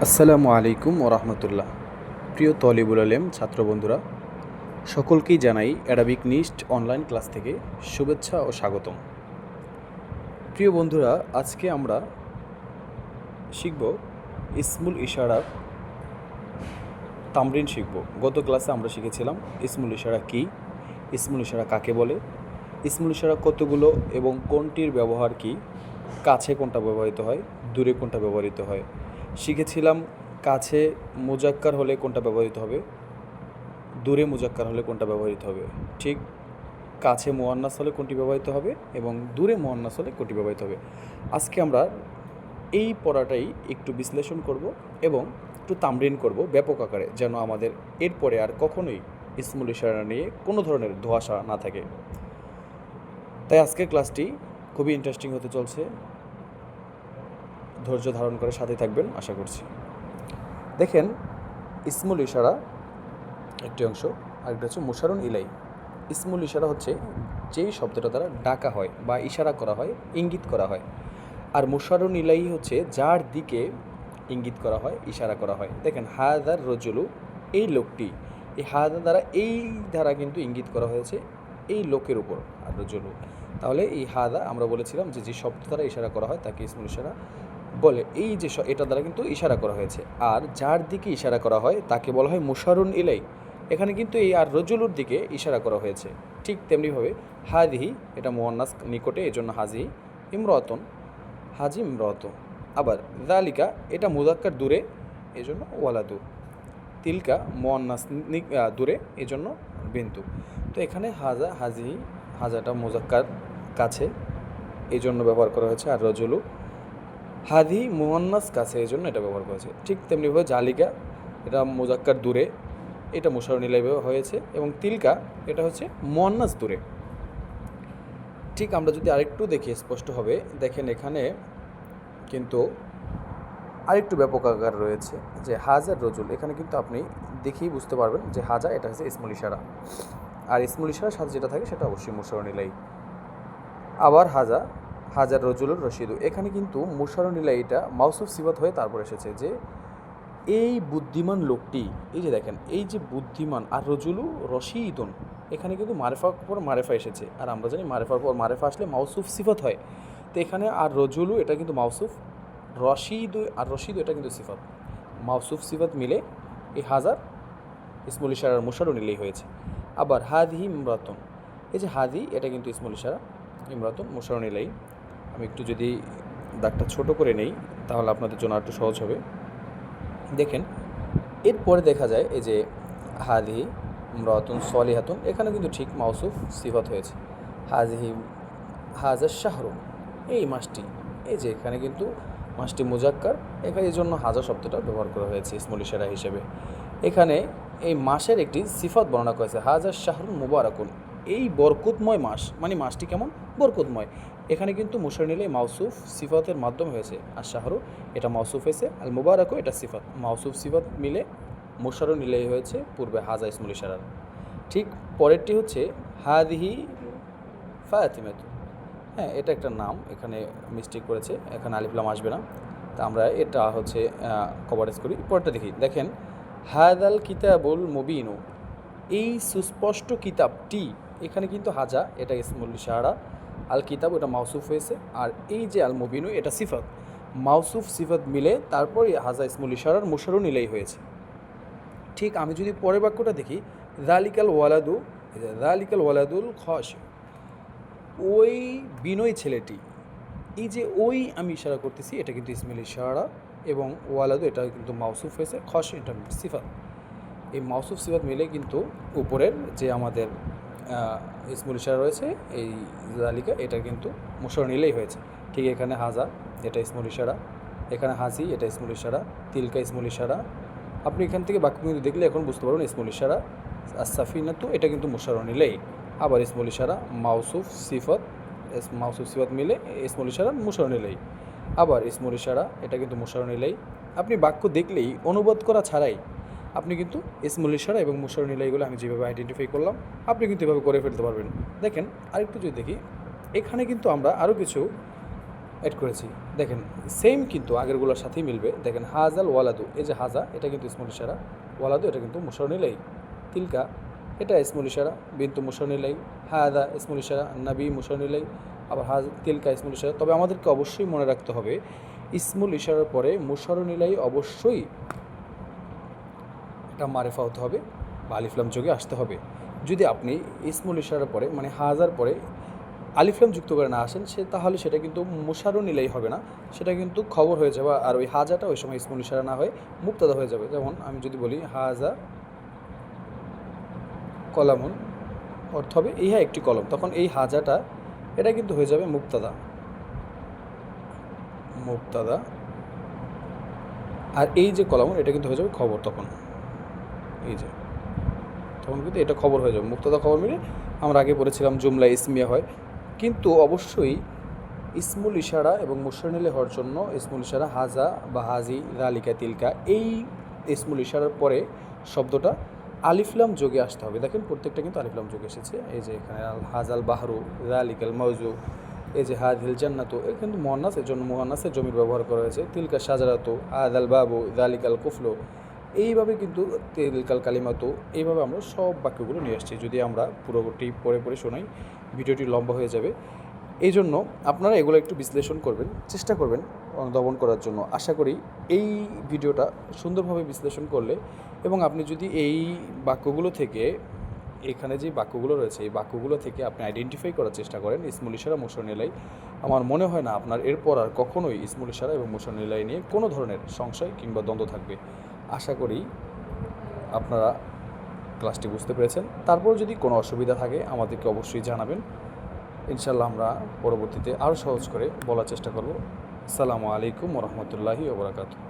আসসালামু আলাইকুম ওরহমতুল্লাহ। প্রিয় তলিবুল আলেম ছাত্র বন্ধুরা, সকলকেই জানাই অ্যারাবিক নিস্ট অনলাইন ক্লাস থেকে শুভেচ্ছা ও স্বাগতম। প্রিয় বন্ধুরা, আজকে আমরা শিখব ইসমুল ইশারার তামরিন শিখব। গত ক্লাসে আমরা শিখেছিলাম ইসমুল ইশারা কী, ইসমুল ইশারা কাকে বলে, ইসমুল ইশারা কতগুলো এবং কোনটির ব্যবহার কী, কাছে কোনটা ব্যবহৃত হয়, দূরে কোনটা ব্যবহৃত হয়। শিখেছিলাম কাছে মুজাক্কার হলে কোনটা ব্যবহৃত হবে, দূরে মুজাক্কার হলে কোনটা ব্যবহৃত হবে, ঠিক কাছে মুয়ান্নাস হলে কোনটি ব্যবহৃত হবে এবং দূরে মুয়ান্নাস হলে কোনটি ব্যবহৃত হবে। আজকে আমরা এই পড়াটাই একটু বিশ্লেষণ করব এবং একটু তামরিন করব ব্যাপক আকারে, যেন আমাদের এরপরে আর কখনোই ইসমুল ইশারা নিয়ে কোনো ধরনের ধোঁয়াশা না থাকে। তাই আজকের ক্লাসটি খুবই ইন্টারেস্টিং হতে চলছে। ধৈর্য ধারণ করে সাথে থাকবেন আশা করছি। দেখেন, ইসমুল ইশারা একটি অংশ, আরেকটা হচ্ছে মুশারুন ইলাই। ইসমুল ইশারা হচ্ছে যেই শব্দটা দ্বারা ডাকা হয় বা ইশারা করা হয়, ইঙ্গিত করা হয়। আর মুশারুন ইলাই হচ্ছে যার দিকে ইঙ্গিত করা হয়, ইশারা করা হয়। দেখেন, হাদার রজুলু, এই লোকটি, এই হাদা দ্বারা এই দ্বারা কিন্তু ইঙ্গিত করা হয়েছে এই লোকের উপর, আর রজুলু। তাহলে এই হাদা আমরা বলেছিলাম যে যে শব্দ দ্বারা ইশারা করা হয় তাকে ইসমুল ইশারা বলে। এই যে এটা দ্বারা কিন্তু ইশারা করা হয়েছে, আর যার দিকে ইশারা করা হয় তাকে বলা হয় মুশারুন ইলাই। এখানে কিন্তু এই আর রজুলুর দিকে ইশারা করা হয়েছে। ঠিক তেমনিভাবে হাদিহি, এটা মুয়ান্নাস নিকটে, এজন্য হাজি ইমরাতুন, হাজি ইমরাতু। আবার যালিকা, এটা মুযাক্কার দূরে, এজন্য ওয়ালাদু। তিলকা মুয়ান্নাস দূরে, এজন্য বিন্তু। তো এখানে হাজা, হাজিহি, হাজাটা মুযাক্কার কাছে, এই জন্য ব্যবহার করা হয়েছে। আর রজুলু, হাদি মুয়ান্নাস কাছে, এই জন্য এটা ব্যবহার করেছে। ঠিক তেমনিভাবে জালিকা, এটা মুযাক্কার দূরে, এটা মুশারুন ইলাই হয়েছে। এবং তিলকা, এটা হচ্ছে মুয়ান্নাস দূরে। ঠিক আমরা যদি আরেকটু দেখি স্পষ্ট হবে, দেখেন এখানে কিন্তু আরেকটু ব্যাপক আকার রয়েছে যে হাজার রজুল। এখানে কিন্তু আপনি দেখেই বুঝতে পারবেন যে হাজা এটা হচ্ছে ইসমুল ইশারা, আর ইসমুল ইশারার সাথে যেটা থাকে সেটা অবশ্যই মুশারুন ইলাই। আবার হাজা, হাজার রজুলুর রশিদু, এখানে কিন্তু মুশারুন ইলাই এটা মাউসুফ সিফাত হয়ে তারপর এসেছে যে এই বুদ্ধিমান লোকটি। এই যে দেখেন, এই যে বুদ্ধিমান, আর রজুলু রশিদুন, এখানে কিন্তু মারেফার পর মারেফা এসেছে, আর আমরা জানি মারেফার পর মারেফা আসলে মাউসুফ সিফাত হয়। তো এখানে আর রজুলু এটা কিন্তু মাউসুফ, রশিদু আর রশিদু এটা কিন্তু সিফাত। মাউসুফ সিফাত মিলে এই হাজার ইসমুল ইশারার মুশারুন ইলাই হয়েছে। আবার হাদিহি ইমরাতুন, এই যে হাদি, এটা কিন্তু ইসমুল ইশারা, ইমরাতুন মুশারুন ইলাই। আমি একটু যদি দাগটা ছোট করে নেই তাহলে আপনাদের জন্য একটু সহজ হবে। দেখেন, এরপরে দেখা যায় এই যে হাদিহি ইমরাতুন সলিহাতুন, এখানে কিন্তু ঠিক মাউসুফ সিফাত হয়েছে। হাজিহি, হাজা শাহরু, এই মাসটি, এই যে এখানে কিন্তু মাসটি মুজাক্কার, এখানে এই জন্য হাজা শব্দটা ব্যবহার করা হয়েছে ইসমুল ইশারা হিসেবে। এখানে এই মাসের একটি সিফাত বর্ণনা করেছে, হাজা শাহরুন মুবারাকুন, এই বরকতময় মাস, মানে মাসটি কেমন, বরকতময়। এখানে কিন্তু মুশারুন ইলাই মাউসুফ সিফাতের মাধ্যমে হয়েছে, আর শাহরু এটা মাউসুফ হয়েছে, আল মুবারাকু এটা সিফাত। মাউসুফ সিফাত মিলে মুশারুন ইলাই হয়েছে পূর্বে হাজা ইসমুল ইশারার। ঠিক পরেরটি হচ্ছে হাদিহি ফাতিমাতু। হ্যাঁ, এটা একটা নাম, এখানে মিস্টেক করেছে, এখানে আলিফ লাম আসবে না। তা আমরা এটা হচ্ছে কভারেজ করি। পরেরটা দেখি, দেখেন হাদাল কিতাবুল মুবিনু, এই সুস্পষ্ট কিতাবটি, এখানে কিন্তু হাজা এটা ইসমুল ইশারা, আল কিতাব এটা মাউসুফ হয়েছে, আর এই যে আল মুবিনু এটা সিফাত। মাউসুফ সিফাত মিলে তারপর হাজা ইসমুল ইশারার মুশারুন ইলাই হয়েছে। ঠিক আমি যদি পরের বাক্যটা দেখি, যালিকাল ওয়ালাদু, যালিকাল ওয়ালাদুল খাশি, ওই বিনয় ছেলেটি, এই যে ওই আমি ইশারা করতেছি এটা কিন্তু ইসমুল ইশারা, এবং ওয়ালাদু এটা কিন্তু মাউসুফ হয়েছে, খস এটা সিফাত। এই মাউসুফ সিফাত মিলে কিন্তু উপরের যে আমাদের ইসমুল ইশারা রয়েছে এই জালিকা, এটা কিন্তু মুশারুন ইলাই হয়েছে। ঠিক এখানে হাজা এটা ইসমুল ইশারা, এখানে হাজি এটা ইসমুল ইশারা, তিলকা ইসমুল ইশারা। আপনি এখান থেকে বাক্য কিন্তু দেখলে এখন বুঝতে পারবেন ইসমুল ইশারা। আসাফিনাতু এটা কিন্তু মুশারুন ইলাই। আবার ইসমুল ইশারা মাউসুফ সিফাত, মাউসুফ সিফাত মিলে ইসমুল ইশারা মুশারুন ইলাই। আবার ইসমুল ইশারা এটা কিন্তু মুশারুন ইলাই। আপনি বাক্য দেখলেই অনুবাদ করা ছাড়াই আপনি কিন্তু ইসমুল ইশারা এবং মুশারুন ইলাইগুলো আমি যেভাবে আইডেন্টিফাই করলাম আপনি কিন্তু এভাবে করে ফেলতে পারবেন। দেখেন আরেকটু যদি দেখি, এখানে কিন্তু আমরা আরও কিছু অ্যাড করেছি। দেখেন সেম কিন্তু আগেরগুলোর সাথেই মিলবে। দেখেন হাজাল ওয়ালাদু, এই যে হাজা এটা কিন্তু ইসমুল ইশারা, ওয়ালাদু এটা কিন্তু মুশারুন ইলাইহি, তিলকা এটা ইসমুল ইশারা, বিন্তু মুশারুন ইলাইহি, হাদা ইসমুল ইশারা, নবী মুশারুন ইলাইহি, আবার তিলকা ইসমুল ইশারা। তবে আমাদেরকে অবশ্যই মনে রাখতে হবে ইসমুল ইশারার পরে মুশারুন ইলাইহি অবশ্যই একটা মারেফা হতে হবে বা আলিফলাম যোগে আসতে হবে। যদি আপনি ইসমুল ইশারার পরে মানে হাজার পরে আলিফলাম যুক্ত করে না আসেন তাহলে সেটা কিন্তু মুশারুন ইলাইহি হবে না, সেটা কিন্তু খবর হয়ে যাবে। আর ওই হাজাটা ওই সময় ইসমুল ইশারা না হয়ে মুক্তাদা হয়ে যাবে। যেমন আমি যদি বলি হাজা কলামুন, অর্থ হবে ইহা একটি কলম, তখন এই হাজাটা এটা কিন্তু হয়ে যাবে মুক্তাদা, মুক্তাদা। আর এই যে কলামুন এটা কিন্তু হয়ে যাবে খবর, তখন এই যে তখন কিন্তু এটা খবর হয়ে যাবে, মুক্তাদা খবর মিলে। আমরা আগে পড়েছিলাম জুমলা ইসমিয়া হয়, কিন্তু অবশ্যই ইসমুল ইশারা এবং মুশারুন ইলাইহি হওয়ার জন্য ইসমুল ইশারা হাজা বা হাজি, যালিকা, তিলকা, এই ইসমুল ইশারার পরে শব্দটা আলিফলাম যোগে আসতে হবে। দেখেন প্রত্যেকটা কিন্তু আলিফলাম যোগে এসেছে। এই যে এখানে হাজাল বাহরু, যালিকাল মাউজু, এই যে হাদিল জান্নাতু, এটা কিন্তু মুয়ান্নাস, এর জন্য মুয়ান্নাসের জমির ব্যবহার করা হয়েছে। তিলকা শাজারাতু, হাদাল বাবু, যালিকাল কুফলু, এইভাবে কিন্তু তিলকাল কালিমাতু, এইভাবে আমরা সব বাক্যগুলো নিয়ে আসছি। যদি আমরা পুরোটি পড়ে পড়ে শোনাই ভিডিওটি লম্বা হয়ে যাবে। এই জন্য আপনারা এগুলো একটু বিশ্লেষণ করবেন, চেষ্টা করবেন দমন করার জন্য। আশা করি এই ভিডিওটা সুন্দরভাবে বিশ্লেষণ করলে এবং আপনি যদি এই বাক্যগুলো থেকে, এখানে যে বাক্যগুলো রয়েছে এই বাক্যগুলো থেকে আপনি আইডেন্টিফাই করার চেষ্টা করেন ইসমুল ইশারা মুশারুন ইলাইহি, আমার মনে হয় না আপনার এরপর আর কখনোই ইসমুল ইশারা এবং মুশারুন ইলাইহি নিয়ে কোনো ধরনের সংশয় কিংবা দ্বন্দ্ব থাকবে। আশা করি আপনারা ক্লাসটি বুঝতে পেরেছেন। তারপর যদি কোনো অসুবিধা থাকে আমাদেরকে অবশ্যই জানাবেন, ইনশাল্লাহ আমরা পরবর্তীতে আরও সহজ করে বলার চেষ্টা করব। আসসালামু আলাইকুম ওয়া রাহমাতুল্লাহি ওয়া বারাকাতুহু।